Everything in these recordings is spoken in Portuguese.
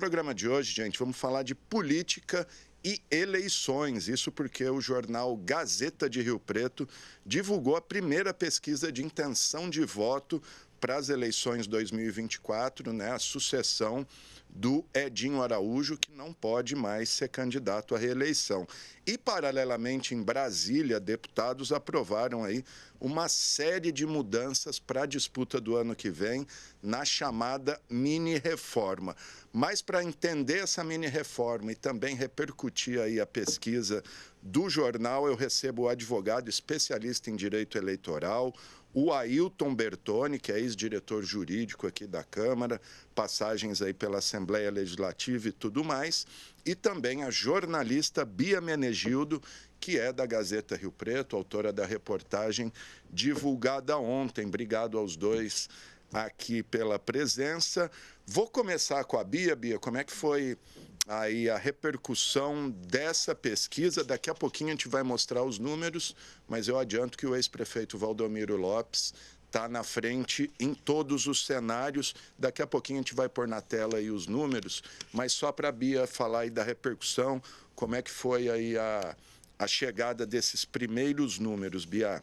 programa de hoje, gente, vamos falar de política e eleições. Isso porque o jornal Gazeta de Rio Preto divulgou a primeira pesquisa de intenção de voto para as eleições 2024, né? A sucessão do Edinho Araújo, que não pode mais ser candidato à reeleição. E, paralelamente, em Brasília, deputados aprovaram aí uma série de mudanças para a disputa do ano que vem na chamada mini-reforma. Mas, para entender essa mini-reforma e também repercutir aí a pesquisa do jornal, eu recebo o advogado especialista em direito eleitoral, o Ailton Bertoni, que é ex-diretor jurídico aqui da Câmara, passagens aí pela Assembleia Legislativa e tudo mais, e também a jornalista Bia Menegildo, que é da Gazeta Rio Preto, autora da reportagem divulgada ontem. Obrigado aos dois aqui pela presença. Vou começar com a Bia. Bia, como é que foi aí a repercussão dessa pesquisa? Daqui a pouquinho a gente vai mostrar os números, mas eu adianto que o ex-prefeito Valdomiro Lopes está na frente em todos os cenários. Daqui a pouquinho a gente vai pôr na tela aí os números, mas só para a Bia falar aí da repercussão, como é que foi aí a chegada desses primeiros números, Bia?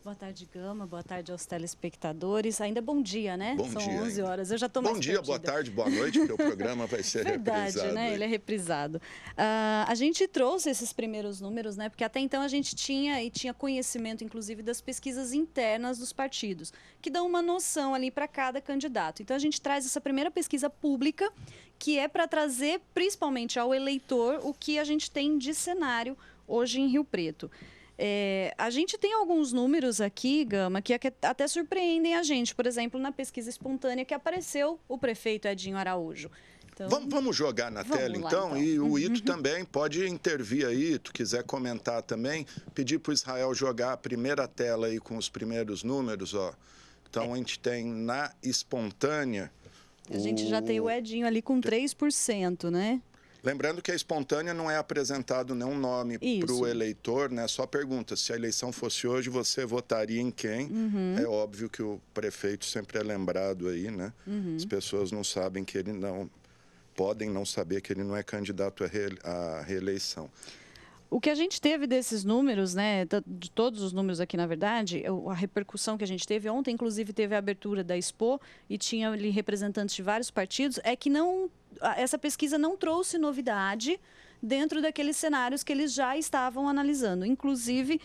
Boa tarde, Gama. Boa tarde aos telespectadores. Ainda bom dia, né? Bom São dia 11 ainda. horas. Eu já estou mais Bom dia, perdida. boa tarde, boa noite, porque o programa vai ser Verdade, reprisado. né? Ele é reprisado. A gente trouxe esses primeiros números, né? Porque até então a gente tinha conhecimento, inclusive, das pesquisas internas dos partidos, que dão uma noção ali para cada candidato. Então, a gente traz essa primeira pesquisa pública, que é para trazer, principalmente ao eleitor, o que a gente tem de cenário hoje em Rio Preto. A gente tem alguns números aqui, Gama, que até surpreendem a gente. Por exemplo, na pesquisa espontânea que apareceu o prefeito Edinho Araújo. Então, vamos jogar na tela, então? E o Ito também pode intervir aí, tu quiser comentar também. Pedir para o Israel jogar a primeira tela aí com os primeiros números, ó. Então, a gente tem na espontânea... A gente já tem o Edinho ali com 3%, né? Lembrando que a espontânea não é apresentado nenhum nome para o eleitor, né? Só pergunta, se a eleição fosse hoje, você votaria em quem? É óbvio que o prefeito sempre é lembrado aí, né? As pessoas não sabem que ele não... podem não saber que ele não é candidato à reeleição. O que a gente teve desses números, né, de todos os números aqui, na verdade, a repercussão que a gente teve ontem, inclusive teve a abertura da Expo e tinha ali representantes de vários partidos, é que essa pesquisa não trouxe novidade dentro daqueles cenários que eles já estavam analisando. Inclusive,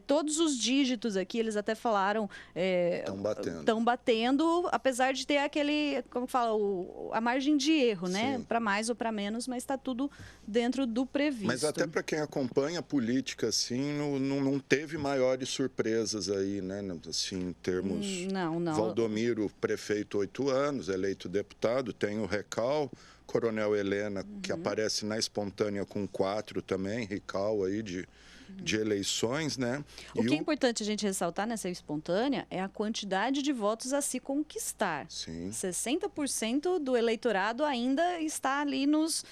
todos os dígitos aqui, eles até falaram... Estão batendo, apesar de ter aquele, como fala, a margem de erro, né? Para mais ou para menos, mas está tudo dentro do previsto. Mas até para quem acompanha a política, assim, não teve maiores surpresas aí, né? Assim, em termos... Não. Valdomiro, prefeito 8 anos, eleito deputado, tem o Recal... Coronel Helena, que aparece na espontânea com 4 também, Rical aí de eleições, né? O que é importante a gente ressaltar nessa espontânea é a quantidade de votos a se conquistar. Sim. 60% do eleitorado ainda está ali nos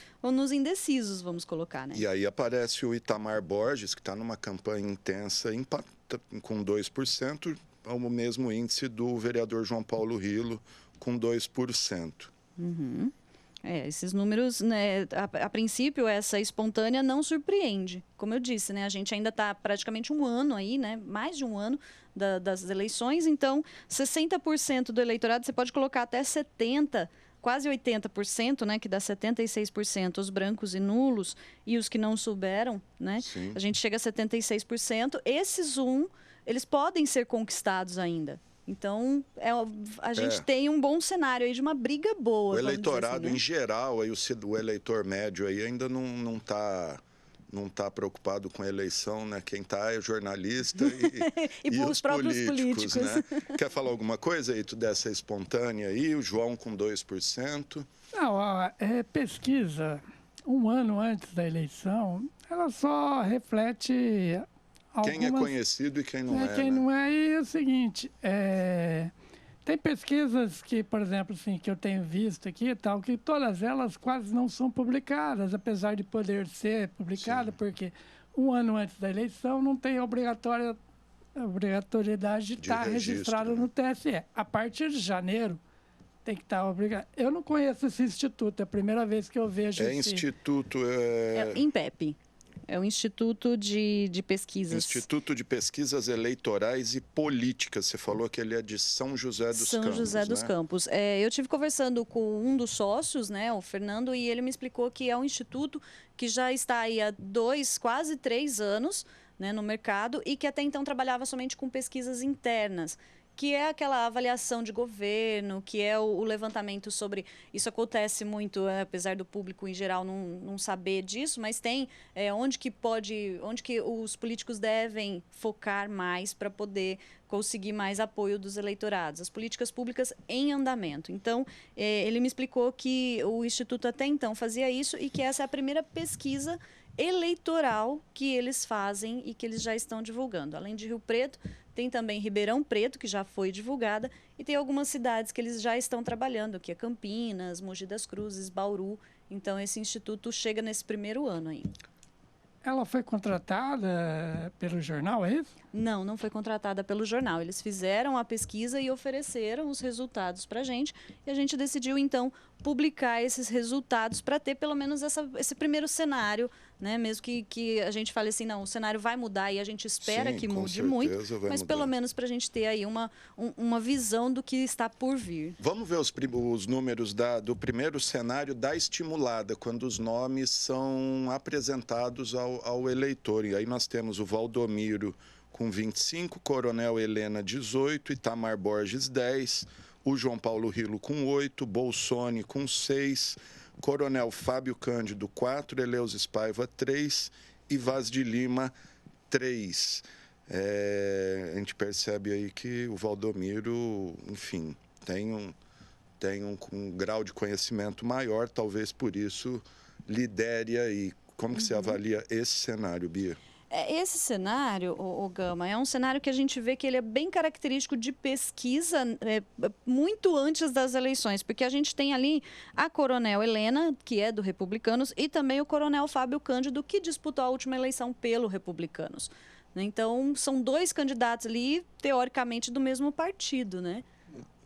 indecisos, vamos colocar, né? E aí aparece o Itamar Borges, que está numa campanha intensa, com 2%, o mesmo índice do vereador João Paulo Rilo, com 2%. Esses números, né, a princípio, essa espontânea não surpreende. Como eu disse, né, a gente ainda está praticamente um ano aí, né, mais de um ano das eleições, então 60% do eleitorado, você pode colocar até 70%, quase 80%, né, que dá 76% os brancos e nulos e os que não souberam, né? A gente chega a 76%. Esses eles podem ser conquistados ainda. Então, a gente tem um bom cenário aí de uma briga boa. O eleitorado, assim, né? em geral, aí, o eleitor médio aí ainda não está preocupado com a eleição, né? Quem está é jornalista e os próprios políticos. Né? Quer falar alguma coisa aí dessa espontânea aí? O João com 2%? Não, pesquisa um ano antes da eleição, ela só reflete... Quem é conhecido e quem não é. Quem não é, e é o seguinte, tem pesquisas que, por exemplo, assim, que eu tenho visto aqui, tal, que todas elas quase não são publicadas, apesar de poder ser publicada, porque um ano antes da eleição não tem obrigatoriedade de estar registrado no TSE. A partir de janeiro, tem que estar obrigado. Eu não conheço esse instituto, é a primeira vez que eu vejo Instituto... É INPEP. É o Instituto de Pesquisas. Instituto de Pesquisas Eleitorais e Políticas. Você falou que ele é de São José dos Campos. São José dos Campos. Eu tive conversando com um dos sócios, né, o Fernando, e ele me explicou que é um instituto que já está aí há quase 3 anos, né, no mercado, e que até então trabalhava somente com pesquisas internas, que é aquela avaliação de governo, que é o levantamento sobre... Isso acontece muito, apesar do público em geral não saber disso, mas tem onde que os políticos devem focar mais para poder conseguir mais apoio dos eleitorados, as políticas públicas em andamento. Então, ele me explicou que o Instituto até então fazia isso e que essa é a primeira pesquisa eleitoral que eles fazem e que eles já estão divulgando. Além de Rio Preto, tem também Ribeirão Preto, que já foi divulgada, e tem algumas cidades que eles já estão trabalhando, que é Campinas, Mogi das Cruzes, Bauru. Então, esse instituto chega nesse primeiro ano aí. Ela foi contratada pelo jornal, é isso? Não foi contratada pelo jornal. Eles fizeram a pesquisa e ofereceram os resultados para a gente. E a gente decidiu, então, publicar esses resultados para ter pelo menos esse primeiro cenário, né? Mesmo que a gente fale assim, não, o cenário vai mudar e a gente espera que mude muito, mas pelo menos para a gente ter aí uma visão do que está por vir. Vamos ver os números do primeiro cenário da estimulada, quando os nomes são apresentados ao eleitor. E aí nós temos o Valdomiro com 25, Coronel Helena 18, Itamar Borges 10, o João Paulo Rilo com 8, Bolsoni com 6, Coronel Fábio Cândido 4, Eleusis Paiva 3 e Vaz de Lima 3. A gente percebe aí que o Valdomiro, enfim, tem um grau de conhecimento maior, talvez por isso lidere aí. Como que você avalia esse cenário, Bia? Esse cenário, o Gama, é um cenário que a gente vê que ele é bem característico de pesquisa muito antes das eleições, porque a gente tem ali a Coronel Helena, que é do Republicanos, e também o Coronel Fábio Cândido, que disputou a última eleição pelo Republicanos. Então, são 2 candidatos ali, teoricamente, do mesmo partido, né?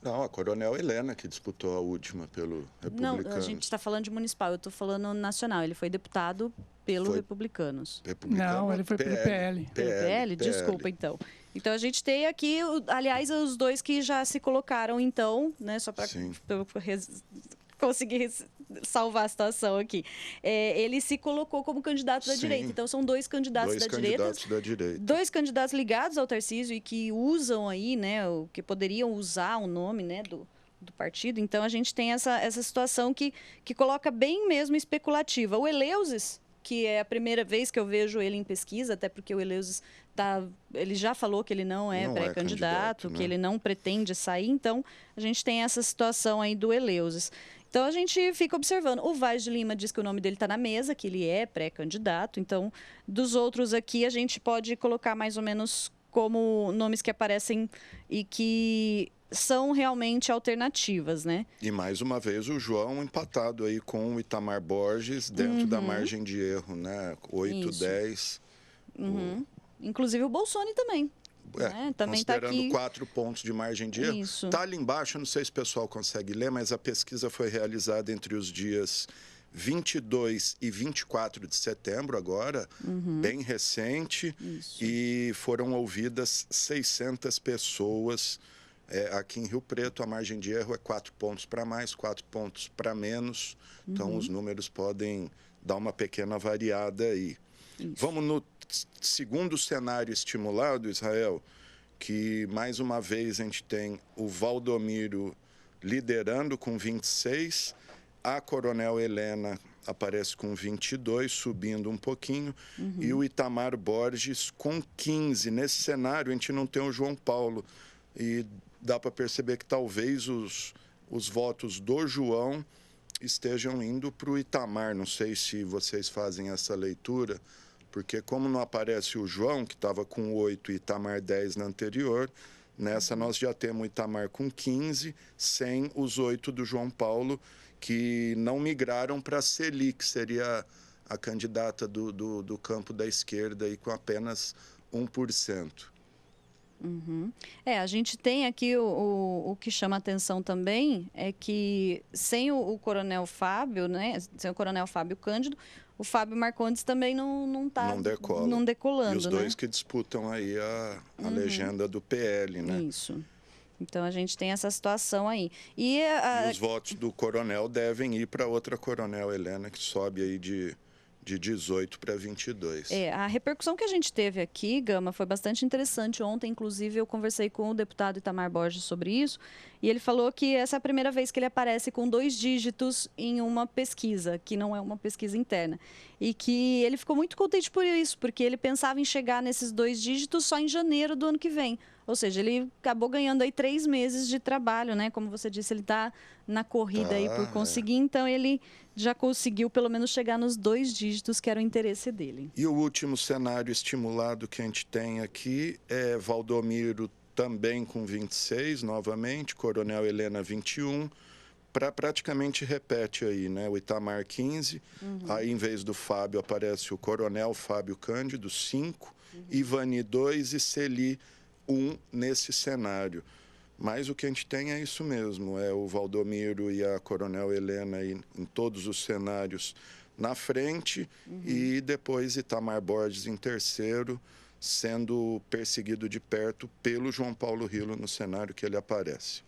Não, a Coronel Helena, que disputou a última pelo Republicanos. Não, a gente está falando de municipal, eu estou falando nacional. Ele foi deputado pelo Republicanos. Não, ele foi pelo PL. Pelo PL? Desculpa, então. Então, a gente tem aqui, aliás, os 2 que já se colocaram, então, né, só para conseguir salvar a situação aqui. Ele se colocou como candidato da direita. Então, são 2 candidatos da direita. 2 candidatos ligados ao Tarcísio e que usam aí, né, que poderiam usar o nome, né, do partido. Então, a gente tem essa situação que coloca bem mesmo especulativa. O Eleusis, que é a primeira vez que eu vejo ele em pesquisa, até porque o Eleusis ele já falou que ele não é pré-candidato, que ele não pretende sair. Então, a gente tem essa situação aí do Eleusis. Então, a gente fica observando. O Vaz de Lima diz que o nome dele está na mesa, que ele é pré-candidato. Então, dos outros aqui, a gente pode colocar mais ou menos como nomes que aparecem e que são realmente alternativas, né? E mais uma vez o João empatado aí com o Itamar Borges dentro da margem de erro, né? 8, 10. Inclusive o Bolsoni também. Né? Também considerando tá aqui... 4 pontos de margem de erro. Está ali embaixo, não sei se o pessoal consegue ler, mas a pesquisa foi realizada entre os dias 22 e 24 de setembro agora, bem recente, e foram ouvidas 600 pessoas. Aqui em Rio Preto, a margem de erro é 4 pontos para mais, 4 pontos para menos. Então, os números podem dar uma pequena variada aí. Vamos no segundo cenário estimulado, Israel, que, mais uma vez, a gente tem o Valdomiro liderando com 26, a Coronel Helena aparece com 22, subindo um pouquinho, e o Itamar Borges com 15. Nesse cenário, a gente não tem o João Paulo, e dá para perceber que talvez os votos do João estejam indo para o Itamar. Não sei se vocês fazem essa leitura, porque como não aparece o João, que estava com 8 e Itamar 10 na anterior, nessa nós já temos o Itamar com 15, sem os 8 do João Paulo, que não migraram para a Celi, que seria a candidata do campo da esquerda, aí, com apenas 1%. A gente tem aqui o que chama atenção também é que sem o Coronel Fábio, né, sem o Coronel Fábio Cândido, o Fábio Marcondes também não está decolando. E os dois que disputam aí a legenda do PL, né? Isso. Então, a gente tem essa situação aí. E os votos do coronel devem ir para outra coronel, Helena, que sobe aí de 18 para 22. A repercussão que a gente teve aqui, Gama, foi bastante interessante. Ontem, inclusive, eu conversei com o deputado Itamar Borges sobre isso, e ele falou que essa é a primeira vez que ele aparece com 2 dígitos em uma pesquisa, que não é uma pesquisa interna. E que ele ficou muito contente por isso, porque ele pensava em chegar nesses 2 dígitos só em janeiro do ano que vem. Ou seja, ele acabou ganhando aí 3 meses de trabalho, né? Como você disse, ele está na corrida aí por conseguir, então ele já conseguiu pelo menos chegar nos 2 dígitos, que era o interesse dele. E o último cenário estimulado que a gente tem aqui é Valdomiro também com 26, novamente, Coronel Helena 21, praticamente repete aí, né? O Itamar 15, aí em vez do Fábio aparece o Coronel Fábio Cândido 5, Ivani 2 e Celi 1 nesse cenário. Mas o que a gente tem é isso mesmo, é o Valdomiro e a Coronel Helena aí, em todos os cenários na frente, e depois Itamar Borges em terceiro, sendo perseguido de perto pelo João Paulo Rilo no cenário que ele aparece.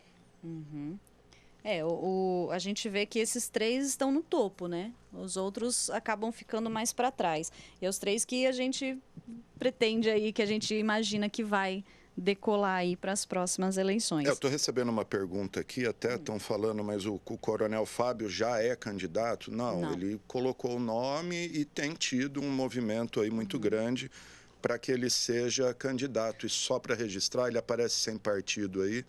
A gente vê que esses 3 estão no topo, né? Os outros acabam ficando mais para trás. E é os 3 que a gente pretende aí, que a gente imagina que vai decolar aí para as próximas eleições. Eu estou recebendo uma pergunta aqui, até estão falando, mas o Coronel Fábio já é candidato? Não, ele colocou o nome e tem tido um movimento aí muito grande para que ele seja candidato. E só para registrar, ele aparece sem partido aí,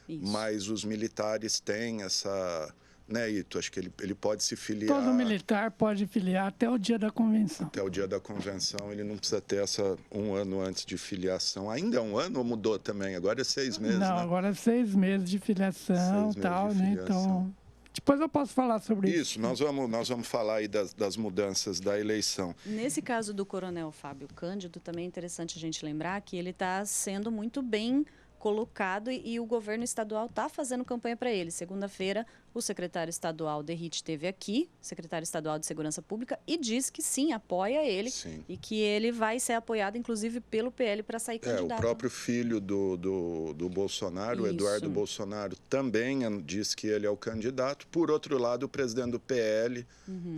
mas os militares têm essa... Né, Ito? Acho que ele pode se filiar... Todo militar pode filiar até o dia da convenção. Até o dia da convenção, ele não precisa ter essa 1 ano antes de filiação. Ainda é 1 ano ou mudou também? Agora é 6 meses, Não, né? agora é 6 meses de filiação e tal, né? Então, depois eu posso falar sobre isso. Isso, nós vamos falar aí das mudanças da eleição. Nesse caso do Coronel Fábio Cândido, também é interessante a gente lembrar que ele está sendo muito bem colocado e o governo estadual está fazendo campanha para ele. Segunda-feira, o secretário estadual Derrite esteve aqui, secretário estadual de Segurança Pública, e disse que sim, apoia ele e que ele vai ser apoiado, inclusive, pelo PL para sair candidato. O próprio filho do Bolsonaro, o Eduardo Bolsonaro, também disse que ele é o candidato. Por outro lado, o presidente do PL,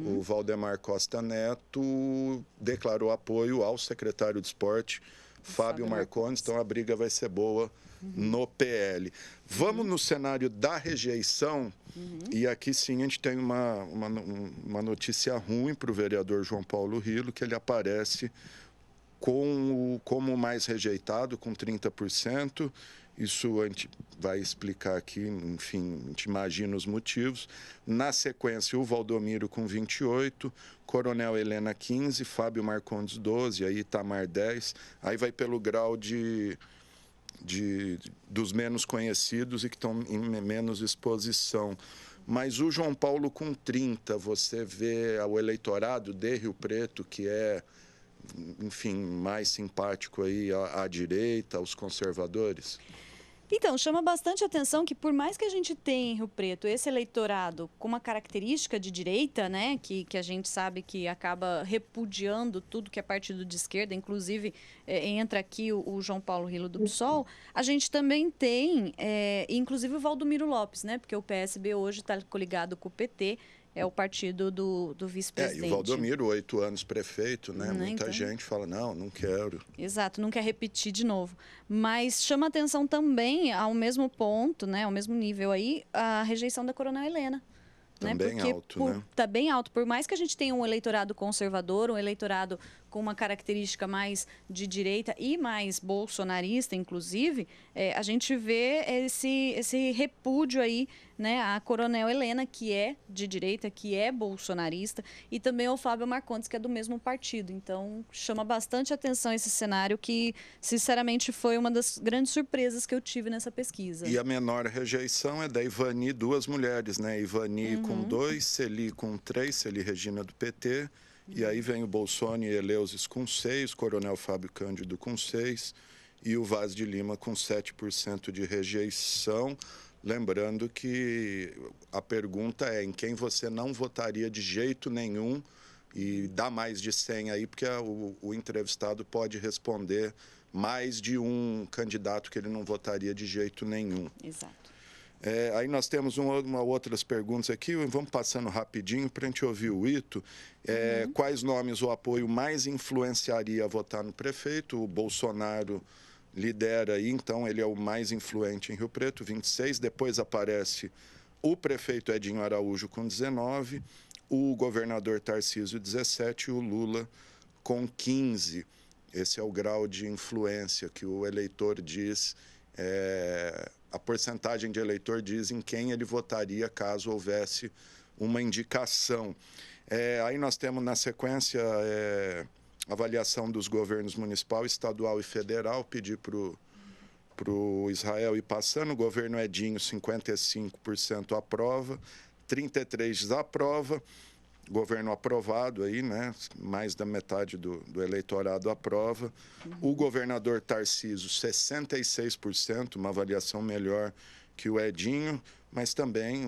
o Valdemar Costa Neto, declarou apoio ao secretário de Esporte, Fábio Marcondes, então a briga vai ser boa no PL. Vamos no cenário da rejeição, e aqui sim a gente tem uma notícia ruim para o vereador João Paulo Rilo, que ele aparece como o mais rejeitado, com 30%. Isso a gente vai explicar aqui, enfim, a gente imagina os motivos. Na sequência, o Valdomiro com 28%, Coronel Helena 15%, Fábio Marcondes 12%, aí Itamar 10%. Aí vai pelo grau dos menos conhecidos e que estão em menos exposição. Mas o João Paulo com 30%, você vê o eleitorado de Rio Preto, que é, enfim, mais simpático aí à direita, aos conservadores? Então, chama bastante atenção que, por mais que a gente tenha em Rio Preto esse eleitorado com uma característica de direita, né, que a gente sabe que acaba repudiando tudo que é partido de esquerda, inclusive entra aqui o João Paulo Rilo do PSOL, a gente também tem, inclusive o Valdomiro Lopes, né, porque o PSB hoje está coligado com o PT, é o partido do vice-presidente. E o Valdomiro, 8 anos prefeito, né? Muita gente fala, não quero. Exato, não quer repetir de novo. Mas chama atenção também, ao mesmo ponto, né, ao mesmo nível aí, a rejeição da Coronel Helena. Também alto, né? Está bem alto. Por mais que a gente tenha um eleitorado conservador, um eleitorado com uma característica mais de direita e mais bolsonarista, inclusive, a gente vê esse repúdio aí, né, à Coronel Helena, que é de direita, que é bolsonarista, e também ao Fábio Marcondes, que é do mesmo partido. Então, chama bastante atenção esse cenário que, sinceramente, foi uma das grandes surpresas que eu tive nessa pesquisa. E a menor rejeição é da Ivani, 2 mulheres, né? Ivani com 2, Celi com 3, Celi Regina do PT, e aí vem o Bolsonaro e Eleusis com 6, Coronel Fábio Cândido com 6, e o Vaz de Lima com 7% de rejeição. Lembrando que a pergunta é em quem você não votaria de jeito nenhum, e dá mais de 100 aí, porque o entrevistado pode responder mais de um candidato que ele não votaria de jeito nenhum. Exato. Aí nós temos outras perguntas aqui, vamos passando rapidinho para a gente ouvir o Ito. Quais nomes o apoio mais influenciaria a votar no prefeito? O Bolsonaro lidera aí, então ele é o mais influente em Rio Preto, 26. Depois aparece o prefeito Edinho Araújo com 19, o governador Tarcísio 17 e o Lula com 15. Esse é o grau de influência que o eleitor diz, a porcentagem de eleitor diz em quem ele votaria caso houvesse uma indicação. Aí nós temos na sequência avaliação dos governos municipal, estadual e federal. Pedir para o Israel ir passando. O governo Edinho, 55% aprova, 33% desaprova. Governo aprovado aí, né? Mais da metade do eleitorado aprova. O governador Tarcísio, 66%, uma avaliação melhor que o Edinho, mas também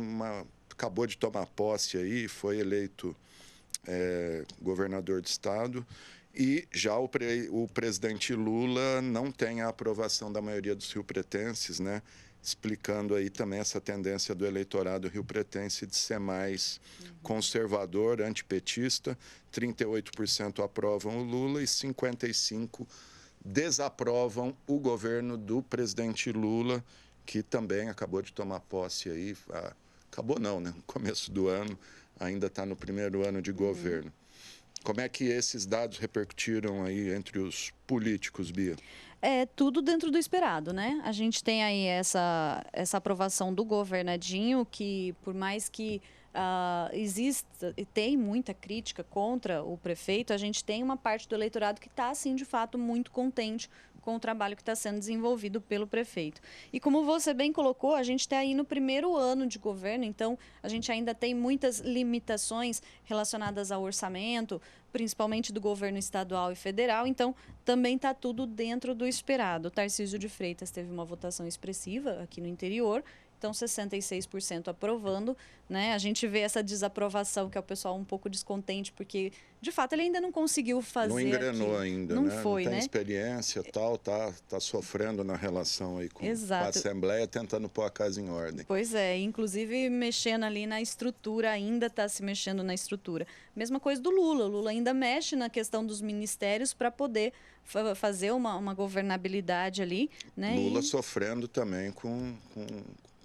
acabou de tomar posse aí, foi eleito governador de estado. E já o presidente Lula não tem a aprovação da maioria dos riopretenses, né? Explicando aí também essa tendência do eleitorado riopretense de ser mais conservador, antipetista. 38% aprovam o Lula e 55% desaprovam o governo do presidente Lula, que também acabou de tomar posse aí. Acabou não, né? No começo do ano, ainda está no primeiro ano de governo. Como é que esses dados repercutiram aí entre os políticos, Bia? Tudo dentro do esperado, né? A gente tem aí essa aprovação do governadinho, que por mais que exista e tem muita crítica contra o prefeito, a gente tem uma parte do eleitorado que está, assim, de fato, muito contente com o trabalho que está sendo desenvolvido pelo prefeito. E como você bem colocou, a gente está aí no primeiro ano de governo, então a gente ainda tem muitas limitações relacionadas ao orçamento, principalmente do governo estadual e federal, então também está tudo dentro do esperado. O Tarcísio de Freitas teve uma votação expressiva aqui no interior, então 66% aprovando, né? A gente vê essa desaprovação, que é o pessoal um pouco descontente, porque de fato ele ainda não conseguiu fazer. Não engrenou aquilo. ainda, não né? Foi, não tem né? experiência, tal, tá sofrendo na relação aí com Exato. a Assembleia, tentando pôr a casa em ordem. Pois é, inclusive mexendo ali na estrutura, ainda está se mexendo na estrutura. Mesma coisa do Lula. O Lula ainda mexe na questão dos ministérios para poder fazer uma governabilidade ali, né? Lula sofrendo também com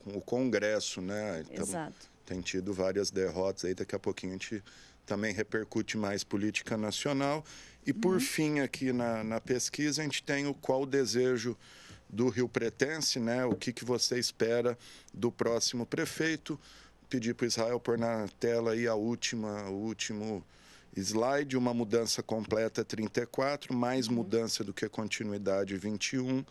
o Congresso, né? Exato. Tem tido várias derrotas aí, daqui a pouquinho a gente também repercute mais política nacional. E por fim, aqui na pesquisa, a gente tem qual o desejo do riopretense, né? O que você espera do próximo prefeito. Pedir para o Israel pôr na tela aí o último slide. Uma mudança completa, 34%, mais mudança do que continuidade, 21%.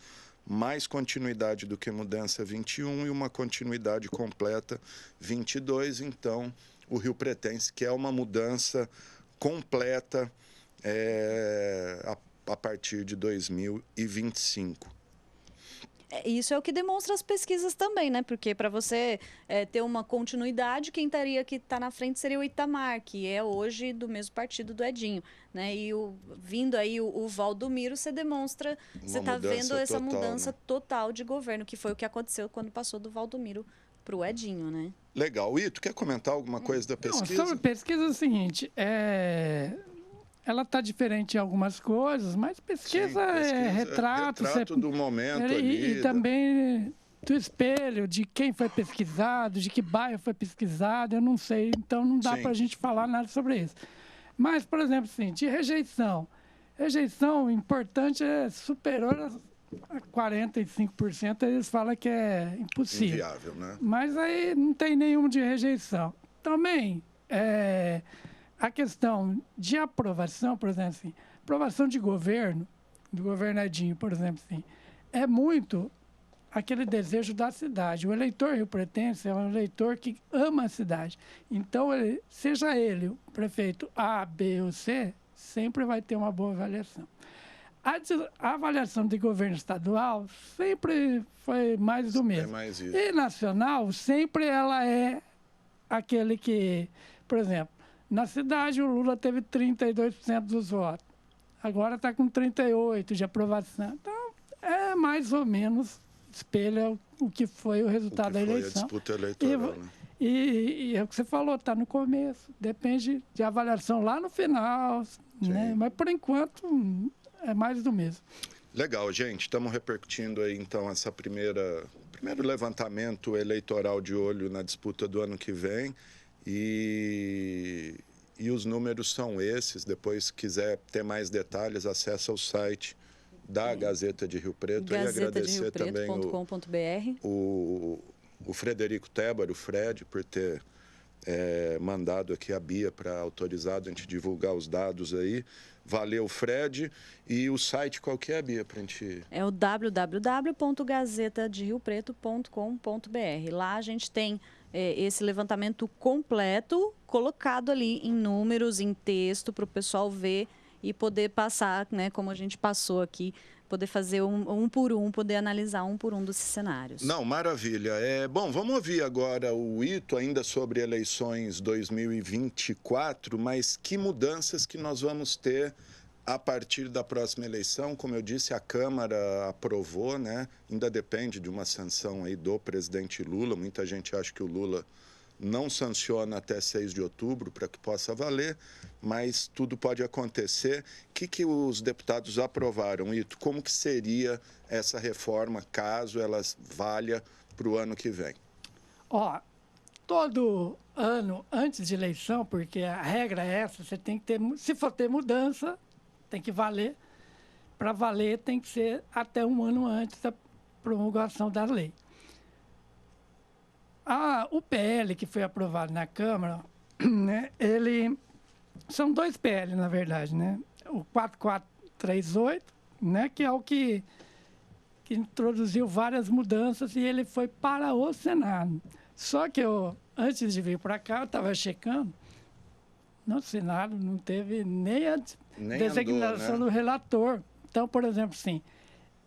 Mais continuidade do que mudança, 21%, e uma continuidade completa, 22%. Então, o riopretense quer uma mudança completa a partir de 2025. Isso é o que demonstra as pesquisas também, né? Porque para você ter uma continuidade, quem teria que estar na frente seria o Itamar, que é hoje do mesmo partido do Edinho, né? E vindo aí o Valdomiro, você demonstra, você está vendo essa mudança total de governo, que foi o que aconteceu quando passou do Valdomiro para o Edinho, né? Legal. Ito, quer comentar alguma coisa da pesquisa? Não, sobre a pesquisa é o seguinte, ela está diferente em algumas coisas, mas pesquisa é retrato do momento ali. E também do espelho, de quem foi pesquisado, de que bairro foi pesquisado, eu não sei, então não dá para a gente falar nada sobre isso. Mas, por exemplo, assim, de rejeição. Rejeição importante é superior a 45%, eles falam que é impossível. Inviável, né? Mas aí não tem nenhum de rejeição. Também, a questão de aprovação, por exemplo, assim, aprovação de governo, do governadinho, por exemplo, assim, é muito aquele desejo da cidade. O eleitor riopretense é um eleitor que ama a cidade. Então, seja ele o prefeito A, B ou C, sempre vai ter uma boa avaliação. A avaliação de governo estadual sempre foi mais do mesmo. mais isso. E nacional, sempre ela é aquele que, por exemplo, na cidade o Lula teve 32% dos votos. Agora está com 38% de aprovação. Então, é mais ou menos espelha o que foi o resultado da eleição. A disputa eleitoral, né? E é o que você falou, está no começo. Depende de avaliação lá no final, né? Mas, por enquanto, é mais do mesmo. Legal, gente. Estamos repercutindo aí, então, essa primeiro levantamento eleitoral de olho na disputa do ano que vem. E os números são esses. Depois, se quiser ter mais detalhes, acessa o site da Gazeta de Rio Preto. E agradecer também o Frederico Tebar, o Fred, por ter mandado aqui a Bia para autorizar a gente divulgar os dados aí. Valeu, Fred. E o site qual que é, Bia, para a gente... É o www.gazetaderiupreto.com.br. Lá a gente tem esse levantamento completo, colocado ali em números, em texto, para o pessoal ver e poder passar, né, como a gente passou aqui, poder fazer um por um, poder analisar um por um dos cenários. Não, maravilha. Bom, vamos ouvir agora o Ito ainda sobre eleições 2024, mas que mudanças que nós vamos ter a partir da próxima eleição. Como eu disse, a Câmara aprovou, né? Ainda depende de uma sanção aí do presidente Lula. Muita gente acha que o Lula não sanciona até 6 de outubro para que possa valer, mas tudo pode acontecer. O que os deputados aprovaram, Ito? Como que seria essa reforma, caso ela valha para o ano que vem? Todo ano antes de eleição, porque a regra é essa, você tem que ter, se for ter mudança, tem que valer. Para valer, tem que ser até um ano antes da promulgação da lei. O PL que foi aprovado na Câmara, né, são 2 PL, na verdade, né? O 4438, né, que é o que introduziu várias mudanças e ele foi para o Senado. Só que antes de vir para cá, eu estava checando, no Senado não teve nem a designação do relator. Então, por exemplo, assim,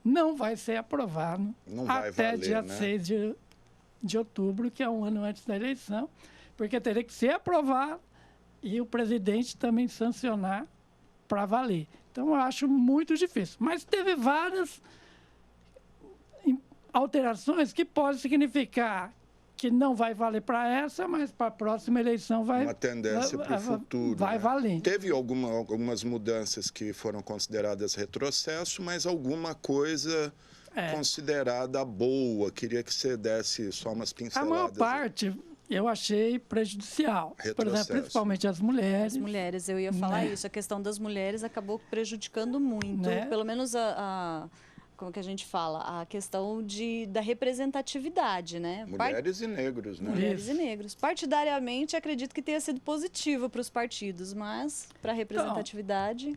não vai ser aprovado até dia 6 de outubro, que é um ano antes da eleição, porque teria que ser aprovado e o presidente também sancionar para valer. Então, eu acho muito difícil. Mas teve várias alterações que podem significar que não vai valer para essa, mas para a próxima eleição vai... Uma tendência para o futuro. Vai valer. Teve algumas mudanças que foram consideradas retrocesso, mas alguma coisa... considerada boa. Queria que você desse só umas pinceladas. A maior parte eu achei prejudicial. Retrocesso. Por exemplo, principalmente as mulheres. As mulheres, eu ia falar isso. A questão das mulheres acabou prejudicando muito. Pelo menos como que a gente fala? A questão da representatividade, né? Mulheres e negros, né? Mulheres e negros. Partidariamente, acredito que tenha sido positivo para os partidos, mas para a representatividade...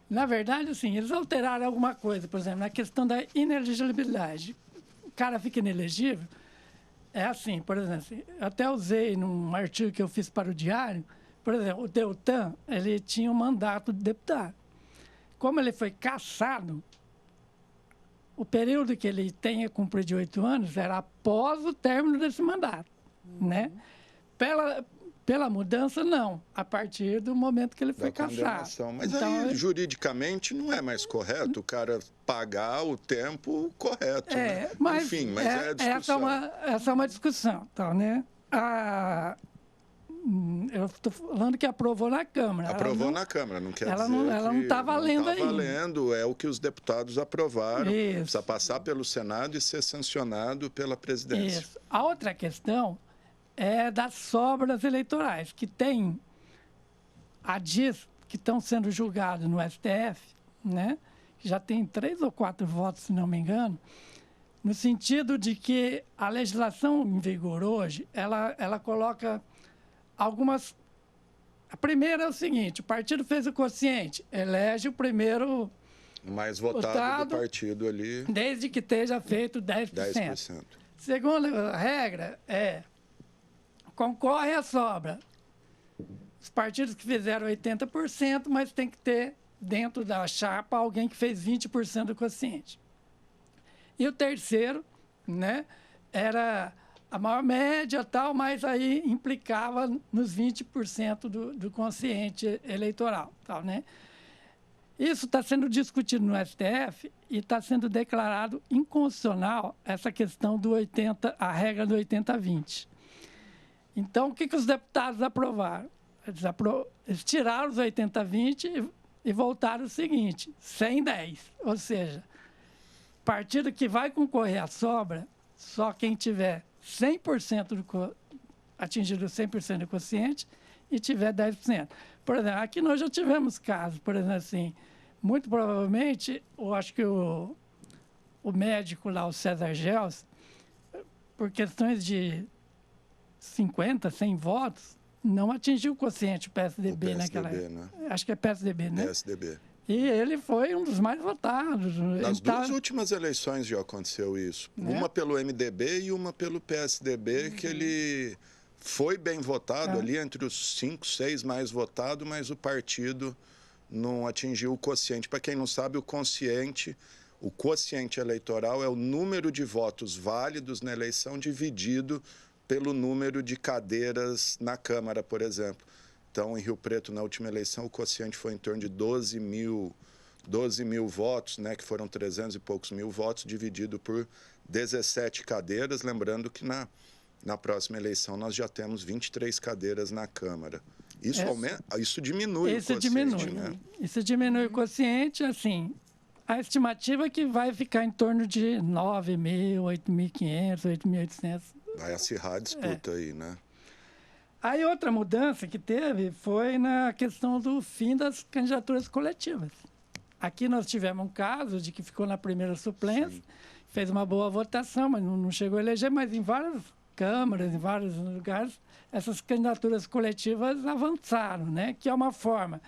Na verdade, assim, eles alteraram alguma coisa, por exemplo, na questão da inelegibilidade. O cara fica inelegível. É assim, por exemplo, assim, eu até usei num artigo que eu fiz para o Diário, por exemplo, o Deltan, ele tinha um mandato de deputado. Como ele foi cassado, o período que ele tenha cumprido de 8 anos era após o término desse mandato, né? Pela mudança, não. A partir do momento que ele foi cassado. Mas então, aí, juridicamente, não é mais correto o cara pagar o tempo correto, né? Mas, enfim, mas é a discussão. Essa é uma discussão. Então, né? Eu estou falando que aprovou na Câmara. Aprovou na Câmara, não quer dizer ela não está valendo ainda. Não está valendo, é o que os deputados aprovaram. Isso. Precisa passar pelo Senado e ser sancionado pela presidência. Isso. A outra questão é das sobras eleitorais, que tem que estão sendo julgados no STF, né? Que já tem 3 ou 4 votos, se não me engano, no sentido de que a legislação em vigor hoje, ela coloca algumas... A primeira é o seguinte: o partido fez o quociente, elege o primeiro mais votado do partido ali, desde que esteja feito 10%. Segunda regra concorre à sobra os partidos que fizeram 80%, mas tem que ter dentro da chapa alguém que fez 20% do quociente. E o terceiro, né, era a maior média, tal, mas aí implicava nos 20% do quociente eleitoral. Tal, né? Isso está sendo discutido no STF e está sendo declarado inconstitucional essa questão a regra do 80-20. Então, o que os deputados aprovaram? Eles tiraram os 80-20 e voltaram o seguinte, 100-10. Ou seja, partido que vai concorrer à sobra, só quem tiver 100% atingido 100% do quociente e tiver 10%. Por exemplo, aqui nós já tivemos casos, por exemplo, assim, muito provavelmente, eu acho que o médico lá, o César Gels, por questões de 50, 100 votos, não atingiu o quociente PSDB, naquela época. Né? Acho que é PSDB, né? PSDB. E ele foi um dos mais votados. Nas duas últimas eleições já aconteceu isso. Né? Uma pelo MDB e uma pelo PSDB, que ele foi bem votado, ali entre os 5, 6 mais votados, mas o partido não atingiu o quociente. Para quem não sabe, o quociente eleitoral é o número de votos válidos na eleição dividido pelo número de cadeiras na Câmara, por exemplo. Então, em Rio Preto, na última eleição, o quociente foi em torno de 12 mil votos, né, que foram 300 e poucos mil votos, dividido por 17 cadeiras. Lembrando que na próxima eleição nós já temos 23 cadeiras na Câmara. Isso diminui o quociente. Né? Isso diminui o quociente, assim, a estimativa é que vai ficar em torno de 9.000, 8.500, 8.800. Vai acirrar a disputa aí, né? Aí outra mudança que teve foi na questão do fim das candidaturas coletivas. Aqui nós tivemos um caso de que ficou na primeira suplência, fez uma boa votação, mas não chegou a eleger, mas em várias câmaras, em vários lugares, essas candidaturas coletivas avançaram, né? Que é uma forma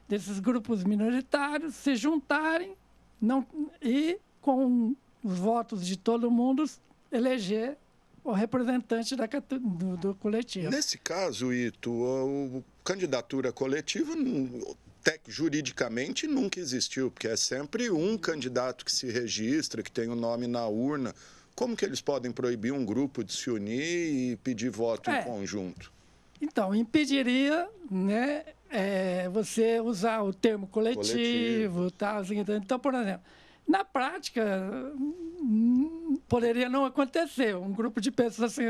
desses grupos minoritários se juntarem e, com os votos de todo mundo, eleger o representante do coletivo. Nesse caso, Ito, a candidatura coletiva, juridicamente, nunca existiu, porque é sempre um candidato que se registra, que tem o nome na urna. Como que eles podem proibir um grupo de se unir e pedir voto em conjunto? Então, impediria, né, você usar o termo coletivo. Tal, assim, então, por exemplo, na prática, poderia não acontecer. Um grupo de pessoas assim,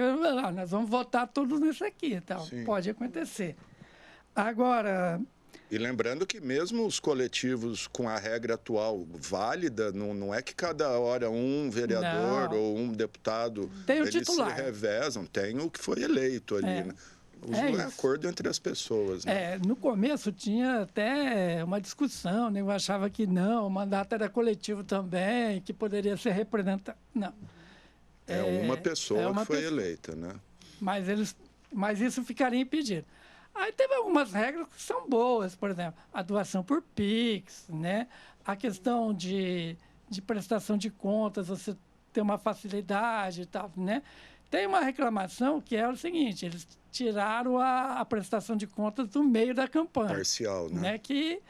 nós vamos votar todos nisso aqui. Tal. Pode acontecer. Agora... E lembrando que mesmo os coletivos com a regra atual válida, não é que cada hora um vereador ou um deputado, eles se revezam, tem o que foi eleito ali, né? É acordo entre as pessoas. Né? No começo tinha até uma discussão, né? Eu achava que não, o mandato era coletivo também, que poderia ser representado. Não. Uma pessoa que foi eleita, né? Mas isso ficaria impedido. Aí teve algumas regras que são boas, por exemplo, a doação por Pix, né? A questão de prestação de contas, você ter uma facilidade e tal, né? Tem uma reclamação que é o seguinte, eles tiraram a prestação de contas do meio da campanha. Parcial, né? Que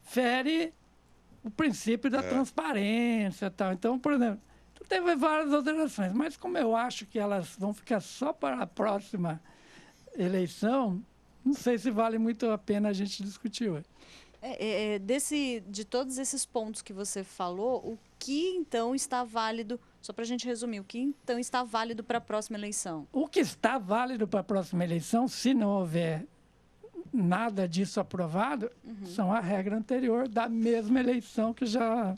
fere o princípio da transparência e tal. Então, por exemplo, teve várias alterações, mas como eu acho que elas vão ficar só para a próxima eleição, não sei se vale muito a pena a gente discutir hoje. De todos esses pontos que você falou, o que então está válido, só para a gente resumir, o que então está válido para a próxima eleição? O que está válido para a próxima eleição, se não houver nada disso aprovado, são a regra anterior da mesma eleição que já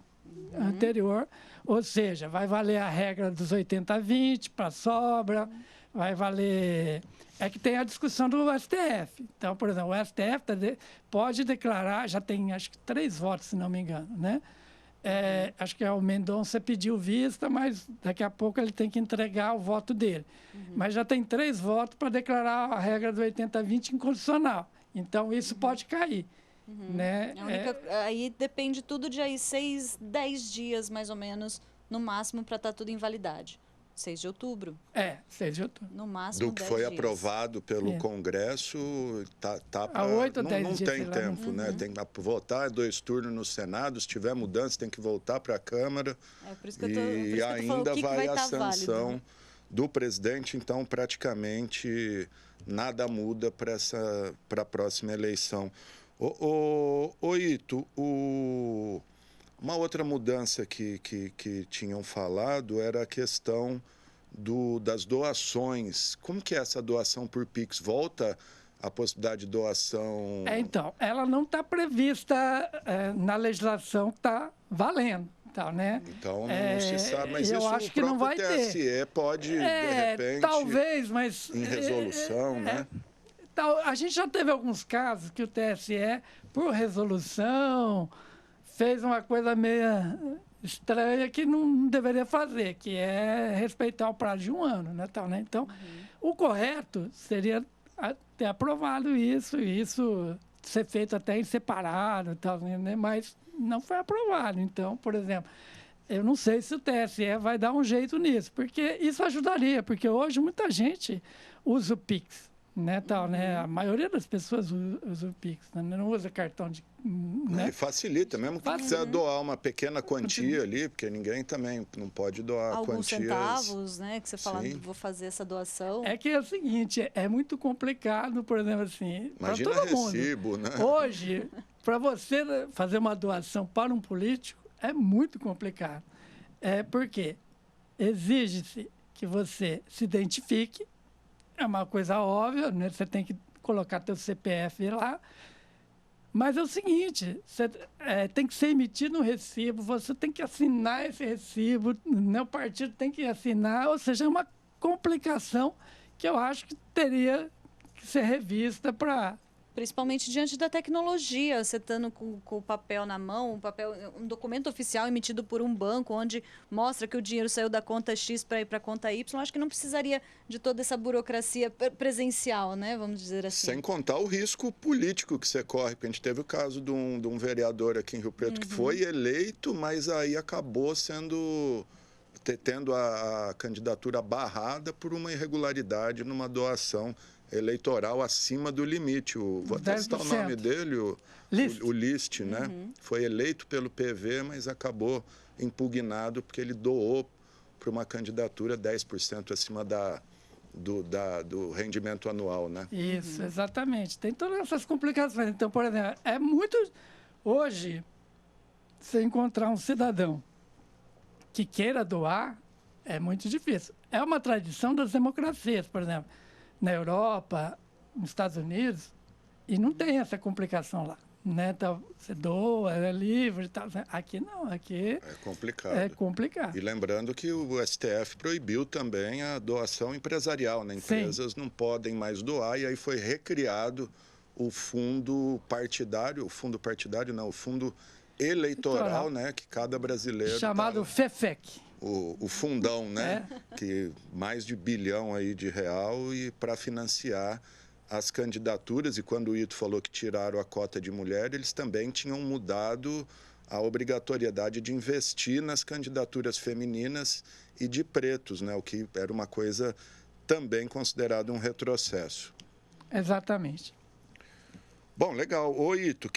anterior, ou seja, vai valer a regra dos 80-20 para sobra, vai valer... É que tem a discussão do STF. Então, por exemplo, o STF pode declarar, já tem acho que 3 votos, se não me engano, né? Acho que o Mendonça pediu vista, mas daqui a pouco ele tem que entregar o voto dele. Mas já tem 3 votos para declarar a regra do 80-20 inconstitucional. Então, isso pode cair. Né? Aí depende tudo de aí 6, 10 dias, mais ou menos, no máximo, para estar tudo em validade. 6 de outubro. 6 de outubro. No máximo do que 10 foi dias. aprovado pelo Congresso, tá Há 8 ou não, 10 não dias, tem sei lá, tempo, né? Tem que votar 2 turnos no Senado, se tiver mudança tem que voltar para a Câmara. Por isso que eu tô falando ainda o que vai vai a estar válido. sanção do presidente, então praticamente nada muda para a próxima eleição. Ô Ito, uma outra mudança que tinham falado era a questão das doações. Como que é essa doação por Pix? Volta a possibilidade de doação? Então, ela não está prevista na legislação que está valendo. Né? Então, não se sabe, mas eu isso acho o que não próprio vai TSE ter. pode, de repente, talvez, mas em resolução, né? A gente já teve alguns casos que o TSE, por resolução, fez uma coisa meio estranha que não deveria fazer, que é respeitar o prazo de 1 ano. Né? Então, o correto seria ter aprovado isso ser feito até em separado, né? Mas não foi aprovado. Então, por exemplo, eu não sei se o TSE vai dar um jeito nisso, porque isso ajudaria, porque hoje muita gente usa o Pix. Né? A maioria das pessoas usa o Pix, né? Não usa cartão de... Né? E facilita, mesmo que quiser doar uma pequena quantia ali, porque ninguém também não pode doar alguns quantias... centavos, né? Que você fala, Sim. vou fazer essa doação. É que é o seguinte, é muito complicado, por exemplo, assim, para todo mundo. Recibo, né? Hoje, para você fazer uma doação para um político, é muito complicado. Porque exige-se que você se identifique, é uma coisa óbvia, né? Você tem que colocar teu CPF lá. Mas é o seguinte, tem que ser emitido um recibo, você tem que assinar esse recibo, né? O partido tem que assinar, ou seja, é uma complicação que eu acho que teria que ser revista para... Principalmente diante da tecnologia, você estando com o papel na mão, um documento oficial emitido por um banco, onde mostra que o dinheiro saiu da conta X para ir para a conta Y, acho que não precisaria de toda essa burocracia presencial, né? Vamos dizer assim. Sem contar o risco político que você corre, porque a gente teve o caso de um vereador aqui em Rio Preto que foi eleito, mas aí acabou tendo a candidatura barrada por uma irregularidade numa doação eleitoral acima do limite. Vou até citar o nome dele, o List, né? Foi eleito pelo PV, mas acabou impugnado porque ele doou para uma candidatura 10% acima do rendimento anual, né? Isso, exatamente. Tem todas essas complicações. Então, por exemplo, hoje, você encontrar um cidadão que queira doar, é muito difícil. É uma tradição das democracias, por exemplo. Na Europa, nos Estados Unidos, e não tem essa complicação lá. Né? Então, você doa, é livre e tal. Aqui não, aqui é complicado. E lembrando que o STF proibiu também a doação empresarial, né? Empresas não podem mais doar, e aí foi recriado o fundo partidário, o fundo eleitoral, né? Que cada brasileiro... Chamado FEFEC. O fundão, né? Que mais de R$ 1 bilhão aí de real e para financiar as candidaturas. E quando o Ito falou que tiraram a cota de mulher, eles também tinham mudado a obrigatoriedade de investir nas candidaturas femininas e de pretos, né? O que era uma coisa também considerada um retrocesso. Exatamente. Bom, legal. Ô, Ito,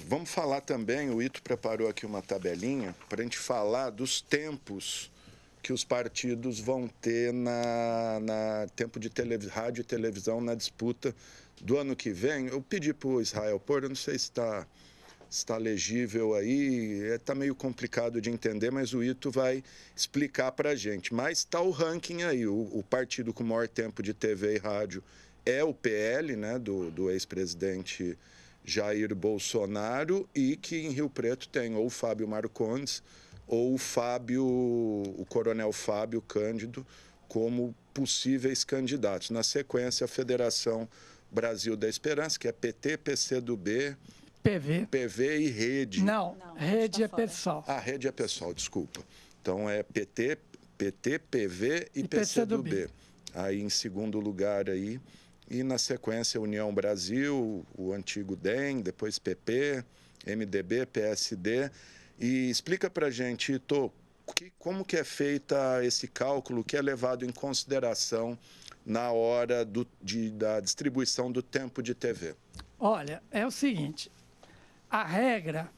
vamos falar também, o Ito preparou aqui uma tabelinha para a gente falar dos tempos que os partidos vão ter na tempo de rádio e televisão na disputa do ano que vem. Eu pedi para o Israel pôr, eu não sei se está legível aí, está meio complicado de entender, mas o Ito vai explicar para a gente. Mas está o ranking aí, o partido com o maior tempo de TV e rádio é o PL, né, do ex-presidente Jair Bolsonaro, e que em Rio Preto tem ou o Fábio Marcondes ou o coronel Fábio Cândido como possíveis candidatos. Na sequência, a Federação Brasil da Esperança, que é PT, PCdoB, PV e Rede. Não, Rede é PSOL. Rede é PSOL, desculpa. Então é PT, PV e PCdoB. Aí em segundo lugar aí. E na sequência, União Brasil, o antigo DEM, depois PP, MDB, PSD. E explica para a gente, Ito, como que é feita esse cálculo que é levado em consideração na hora da distribuição do tempo de TV? Olha, é o seguinte, a regra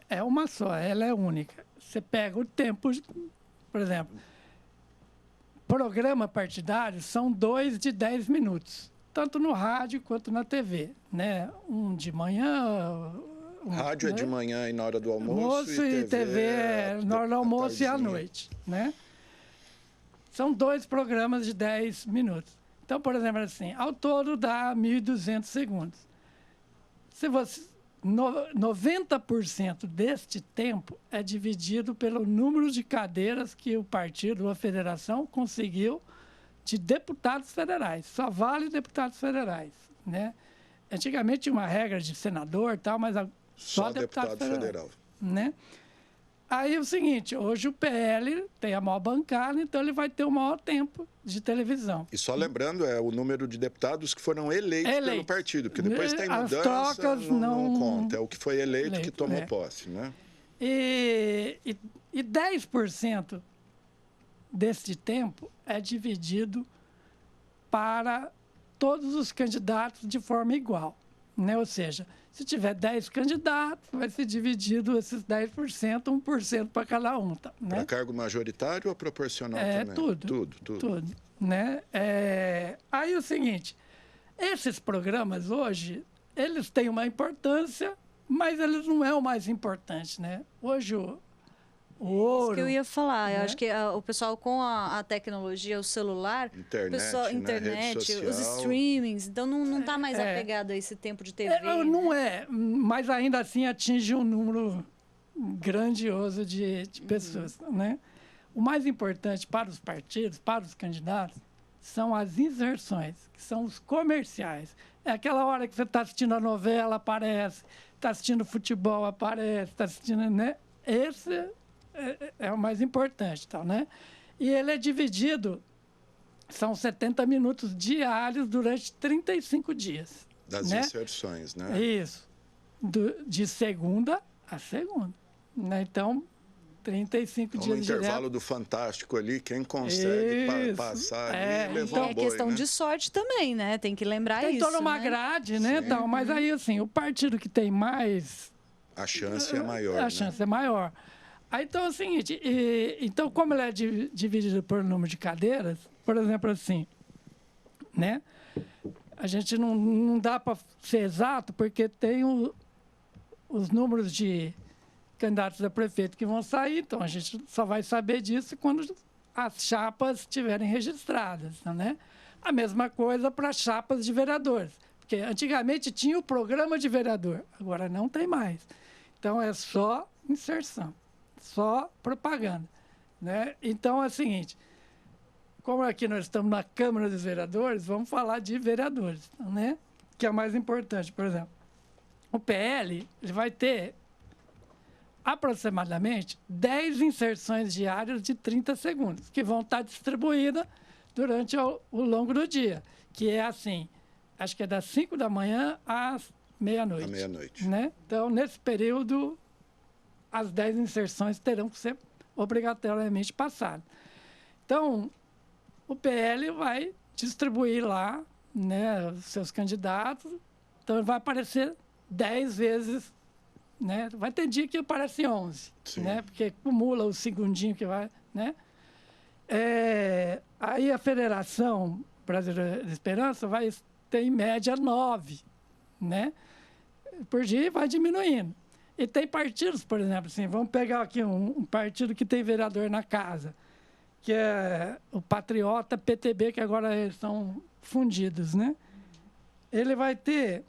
é uma só, ela é única. Você pega o tempo, por exemplo, programa partidário são 2 de 10 minutos, tanto no rádio quanto na TV, né? Um de manhã... Rádio é de manhã e na hora do almoço, e TV é na hora do almoço e à noite, né? São 2 programas de 10 minutos. Então, por exemplo, assim, ao todo dá 1.200 segundos. Se você 90% deste tempo é dividido pelo número de cadeiras que o partido ou a federação conseguiu de deputados federais. Só vale deputados federais, né? Antigamente tinha uma regra de senador e tal, mas só deputado federal, né? Aí é o seguinte, hoje o PL tem a maior bancada, então ele vai ter o maior tempo de televisão. E só lembrando, é o número de deputados que foram eleitos pelo partido, porque depois tem mudança, as trocas não conta. É o que foi eleito que tomou posse, né? E 10% desse tempo é dividido para todos os candidatos de forma igual, né? Ou seja, se tiver 10 candidatos, vai ser dividido esses 10%, 1% para cada um. Tá, né? Para cargo majoritário ou proporcional também? Tudo. Né? Aí é o seguinte, esses programas hoje, eles têm uma importância, mas eles não é o mais importante, né? Hoje o ouro... Isso que eu ia falar. Né? Eu acho que o pessoal com a tecnologia, o celular, internet, os streamings, então não está mais apegado a esse tempo de TV. Não é, mas ainda assim atinge um número grandioso de pessoas, né? O mais importante para os partidos, para os candidatos, são as inserções, que são os comerciais. É aquela hora que você está assistindo a novela, aparece, está assistindo futebol, aparece, está assistindo, né? Esse é o mais importante, tal, né? E ele é dividido, são 70 minutos diários durante 35 dias. Das inserções, né? Isso, de segunda a segunda. Né? Então, 35 dias direto. No intervalo do Fantástico ali, quem consegue passar ali, levou então, questão de sorte também, né? Tem que lembrar isso. Tem toda uma grade, né? Tal, mas aí, assim, o partido que tem mais... A chance é maior, A chance é maior. Aí, então, é o seguinte, então, como ele é dividido por número de cadeiras, por exemplo, assim, né? A gente não dá para ser exato, porque tem os números de candidatos a prefeito que vão sair, então a gente só vai saber disso quando as chapas estiverem registradas, né? A mesma coisa para chapas de vereadores, porque antigamente tinha o programa de vereador, agora não tem mais. Então, é só inserção. Só propaganda, né? Então, é o seguinte, como aqui nós estamos na Câmara dos Vereadores, vamos falar de vereadores, né? Que é o mais importante, por exemplo. O PL ele vai ter aproximadamente 10 inserções diárias de 30 segundos, que vão estar distribuídas durante o longo do dia, que é assim, acho que é das 5 da manhã às meia-noite. À meia-noite. Né? Então, nesse período, as 10 inserções terão que ser obrigatoriamente passadas. Então, o PL vai distribuir lá, né, os seus candidatos, então vai aparecer 10 vezes, né? Vai ter dia que aparece 11, né? Porque acumula o segundinho que vai, né? Aí a Federação Brasileira de Esperança vai ter, em média, 9, né? Por dia vai diminuindo. E tem partidos, por exemplo, assim, vamos pegar aqui um partido que tem vereador na casa, que é o Patriota PTB, que agora eles são fundidos, né? Ele vai ter,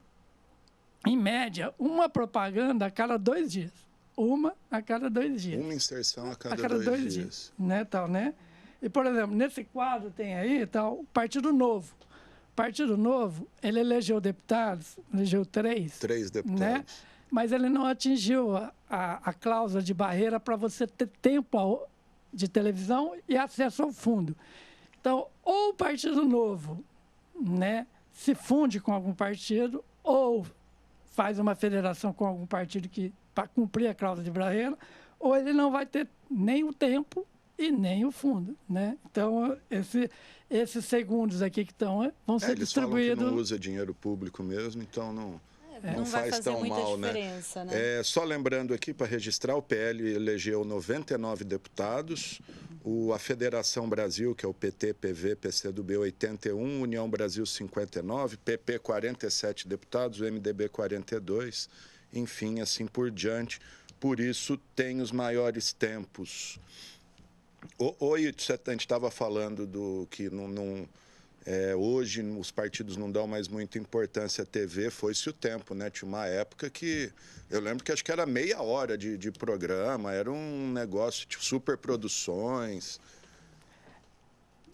em média, uma propaganda a cada 2 dias. Uma a cada 2 dias. Uma inserção a cada 2 dias. Né, tal, né? E, por exemplo, nesse quadro tem aí tal, o Partido Novo. O Partido Novo, ele elegeu deputados, elegeu 3. 3 deputados. Né? Mas ele não atingiu a cláusula de barreira para você ter tempo de televisão e acesso ao fundo. Então, ou o Partido Novo, né, se funde com algum partido, ou faz uma federação com algum partido para cumprir a cláusula de barreira, ou ele não vai ter nem o tempo e nem o fundo, né? Então, esses segundos aqui que estão vão ser distribuídos... Eles falam que não usa dinheiro público mesmo, então não não vai faz fazer tão muita mal, diferença, né? né? Só lembrando aqui, para registrar, o PL elegeu 99 deputados, a Federação Brasil, que é o PT, PV, PCdoB, 81, União Brasil, 59, PP, 47 deputados, o MDB, 42, enfim, assim por diante. Por isso, tem os maiores tempos. Oi, a gente estava falando do que hoje os partidos não dão mais muita importância à TV, foi-se o tempo, né? Tinha uma época que eu lembro que acho que era meia hora de programa, era um negócio de superproduções.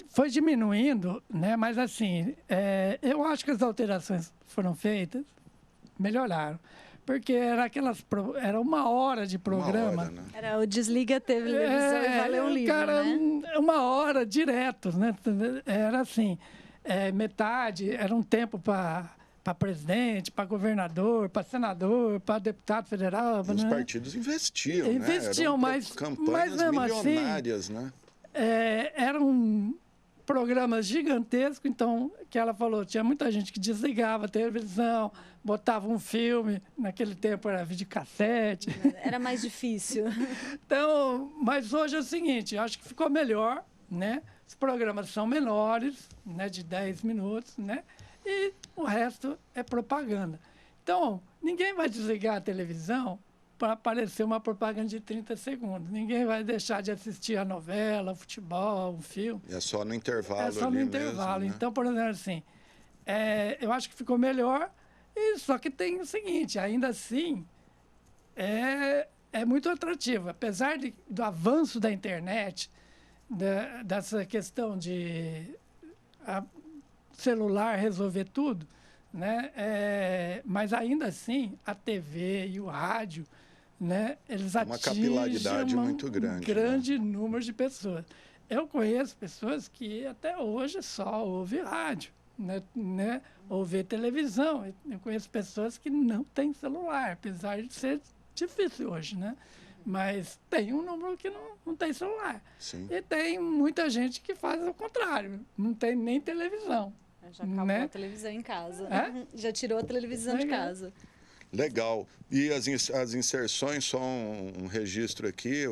Foi diminuindo, né? Mas assim, eu acho que as alterações foram feitas, melhoraram. Porque era 1 hora de programa. 1 hora, né? Era o desliga a televisão e valeu um livro, cara, né? 1 hora direto, né? Era assim, metade, era um tempo para presidente, para governador, para senador, para deputado federal. E os né? partidos investiam, Investiam, né? mas campanhas mesmo milionárias, assim, né? Eram programas gigantescos, então, que ela falou, tinha muita gente que desligava a televisão, botava um filme, naquele tempo era videocassete. Era mais difícil. Então, mas hoje é o seguinte, acho que ficou melhor, né? Os programas são menores, né, de 10 minutos, né? E o resto é propaganda. Então, ninguém vai desligar a televisão para aparecer uma propaganda de 30 segundos. Ninguém vai deixar de assistir a novela, o futebol, o filme. É só no intervalo. É só no intervalo. Mesmo, né? Então, por exemplo, assim, eu acho que ficou melhor, só que tem o seguinte, ainda assim, é muito atrativo. Apesar do avanço da internet, dessa questão de celular resolver tudo, né? Mas ainda assim, a TV e o rádio, né? Eles atingem uma capilaridade muito grande. Um grande número de pessoas. Eu conheço pessoas que até hoje só ouvem rádio, né? Ou vê televisão. Eu conheço pessoas que não têm celular, apesar de ser difícil hoje, né? Mas tem um número que não tem celular. Sim. E tem muita gente que faz o contrário, não tem nem televisão. Já acabou a televisão em casa. Já tirou a televisão de casa. Legal. E as inserções, só um registro aqui,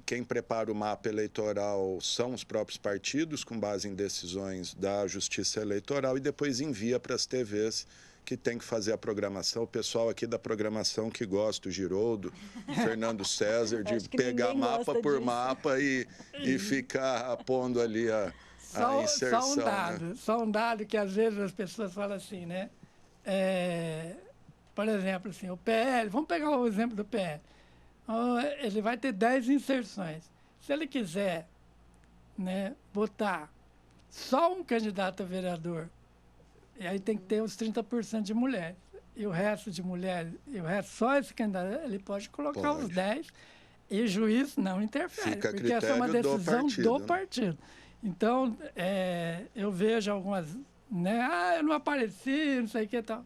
quem prepara o mapa eleitoral são os próprios partidos, com base em decisões da Justiça Eleitoral, e depois envia para as TVs que tem que fazer a programação. O pessoal aqui da programação que gosta, o Giroldo, Fernando César, de pegar mapa por mapa e ficar pondo ali a inserção. Só um dado que às vezes as pessoas falam assim, né? Por exemplo, assim, o PL, vamos pegar o exemplo do PL. Ele vai ter 10 inserções. Se ele quiser, né, botar só um candidato a vereador, e aí tem que ter os 30% de mulheres, e o resto de mulheres, e o resto só esse candidato, ele pode colocar os 10 e o juiz não interfere, fica porque essa é uma decisão do né? partido. Então, eu vejo algumas, né, eu não apareci, não sei o que e tal.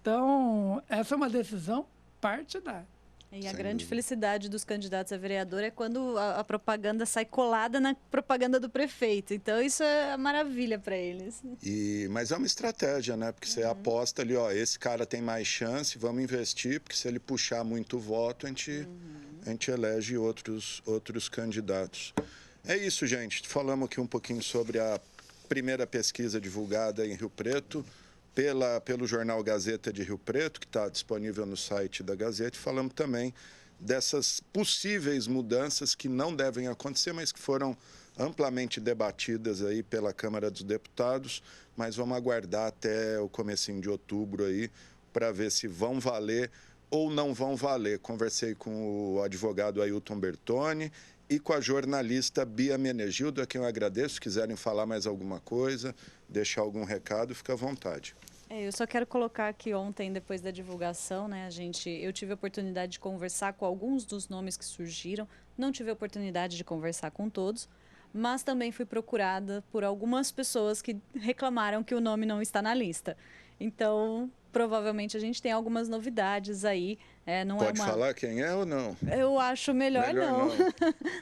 Então, essa é uma decisão partidária. E a grande felicidade dos candidatos a vereador é quando a propaganda sai colada na propaganda do prefeito. Então, isso é a maravilha para eles. Mas é uma estratégia, né? Porque você aposta ali, esse cara tem mais chance, vamos investir, porque se ele puxar muito voto, a gente elege outros candidatos. É isso, gente. Falamos aqui um pouquinho sobre a primeira pesquisa divulgada em Rio Preto, pelo jornal Gazeta de Rio Preto, que está disponível no site da Gazeta, e falamos também dessas possíveis mudanças que não devem acontecer, mas que foram amplamente debatidas aí pela Câmara dos Deputados, mas vamos aguardar até o comecinho de outubro aí para ver se vão valer ou não vão valer. Conversei com o advogado Ailton Bertoni e com a jornalista Bia Menegildo, a quem eu agradeço. Se quiserem falar mais alguma coisa, deixar algum recado, fica à vontade. Eu só quero colocar que ontem, depois da divulgação, né, eu tive a oportunidade de conversar com alguns dos nomes que surgiram, não tive a oportunidade de conversar com todos, mas também fui procurada por algumas pessoas que reclamaram que o nome não está na lista. Então, provavelmente a gente tem algumas novidades aí. Não Pode falar quem é ou não? Eu acho melhor não. não.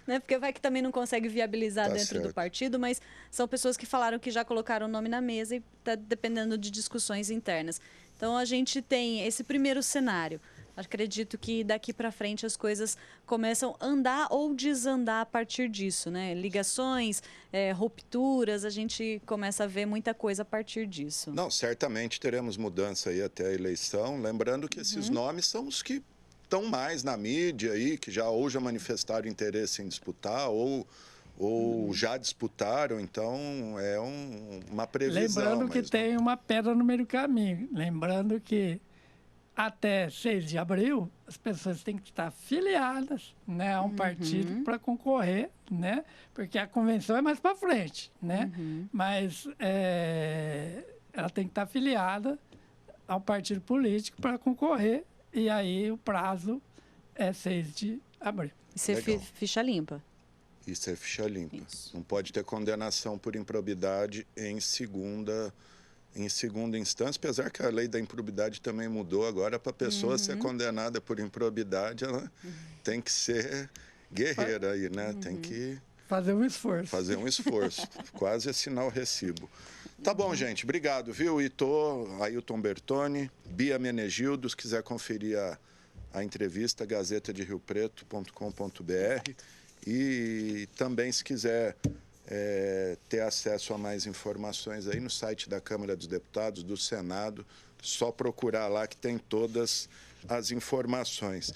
Né? Porque vai que também não consegue viabilizar Tá dentro certo. do partido, mas são pessoas que falaram que já colocaram o nome na mesa e está dependendo de discussões internas. Então a gente tem esse primeiro cenário. Acredito que daqui para frente as coisas começam a andar ou desandar a partir disso, né? Ligações, rupturas, a gente começa a ver muita coisa a partir disso. Não, certamente teremos mudança aí até a eleição. Lembrando que esses nomes são os que estão mais na mídia aí, que já manifestaram interesse em disputar ou já disputaram. Então é uma previsão. Lembrando que tem uma pedra no meio do caminho. Lembrando que até 6 de abril, as pessoas têm que estar filiadas, né, a um partido para concorrer, né, porque a convenção é mais para frente, né, mas ela tem que estar filiada ao partido político para concorrer, e aí o prazo é 6 de abril. E ser ficha limpa. Isso é ficha limpa. Isso. Não pode ter condenação por improbidade em segunda instância, apesar que a lei da improbidade também mudou agora. Para a pessoa ser condenada por improbidade, ela tem que ser guerreira aí, né? Tem que fazer um esforço. Fazer um esforço, quase assinar o recibo. Tá bom, gente, obrigado, viu? Ailton Bertoni, Bia Menegildo, se quiser conferir a entrevista, gazetaderiopreto.com.br, e também se quiser ter acesso a mais informações aí no site da Câmara dos Deputados, do Senado, só procurar lá que tem todas as informações.